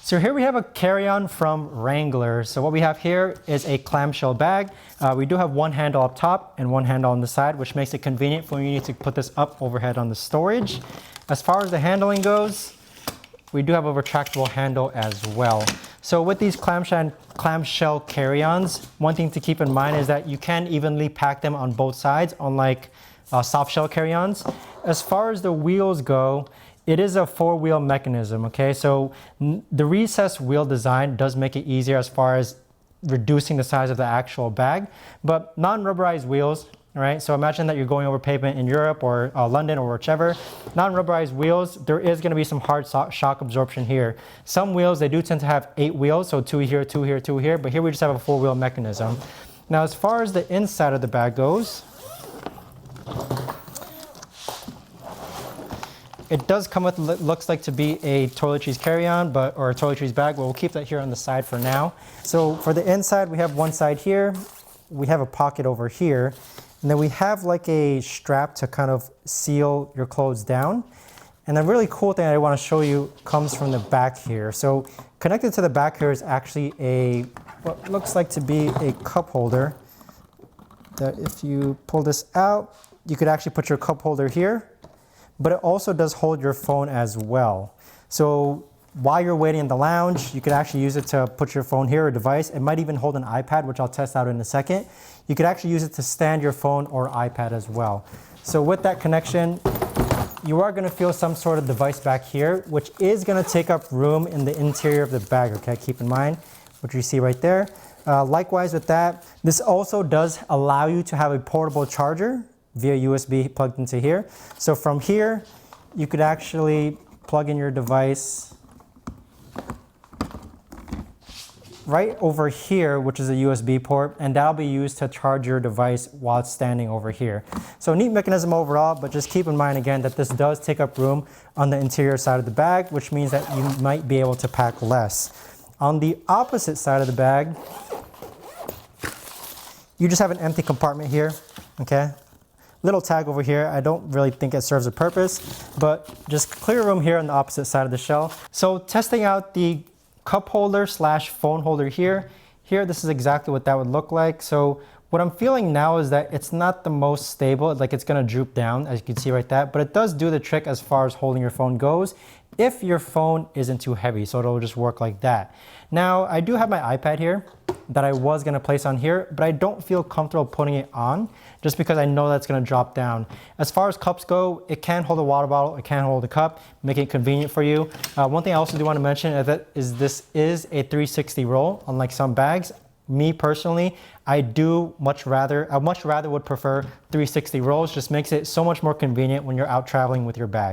So here we have a carry-on from Wrangler. So what we have here is a clamshell bag. We do have one handle up top and one handle on the side, which makes it convenient for when you need to put this up overhead on the storage. As far as the handling goes, we do have a retractable handle as well. So with these clamshell carry-ons, one thing to keep in mind is that you can evenly pack them on both sides, unlike soft shell carry-ons. As far as the wheels go, it is a four-wheel mechanism, okay? So the recessed wheel design does make it easier as far as reducing the size of the actual bag, but non-rubberized wheels, right? So imagine that you're going over pavement in Europe or London or whichever. Non-rubberized wheels, there is gonna be some hard shock absorption here. Some wheels, they do tend to have 8 wheels, so 2 here, 2 here, 2 here, but here we just have a four-wheel mechanism. Now, as far as the inside of the bag goes, it does come with what looks like to be a toiletries carry-on, or a toiletries bag, but we'll keep that here on the side for now. So for the inside, we have one side here, we have a pocket over here, and then we have like a strap to kind of seal your clothes down. And the really cool thing I want to show you comes from the back here. So connected to the back here is actually what looks like to be a cup holder, that if you pull this out, you could actually put your cup holder here, but it also does hold your phone as well. So while you're waiting in the lounge, you could actually use it to put your phone here or device. It might even hold an iPad, which I'll test out in a second. You could actually use it to stand your phone or iPad as well. So with that connection, you are gonna feel some sort of device back here, which is gonna take up room in the interior of the bag, okay? Keep in mind, what you see right there. Likewise with that, this also does allow you to have a portable charger via USB plugged into here. So from here, you could actually plug in your device right over here, which is a USB port, and that'll be used to charge your device while it's standing over here. So neat mechanism overall, but just keep in mind again that this does take up room on the interior side of the bag, which means that you might be able to pack less. On the opposite side of the bag, you just have an empty compartment here, okay? Little tag over here. I don't really think it serves a purpose, but just clear room here on the opposite side of the shelf. So testing out the cup holder slash phone holder here, this is exactly what that would look like. So what I'm feeling now is that it's not the most stable, like it's gonna droop down, as you can see right there, but it does do the trick as far as holding your phone goes if your phone isn't too heavy, so it'll just work like that. Now, I do have my iPad here that I was gonna place on here, but I don't feel comfortable putting it on just because I know that's gonna drop down. As far as cups go, it can hold a water bottle, it can hold a cup, making it convenient for you. One thing I also do wanna mention is this is a 360 roll, unlike some bags. Me personally, I much rather would prefer 360 rolls, just makes it so much more convenient when you're out traveling with your bag.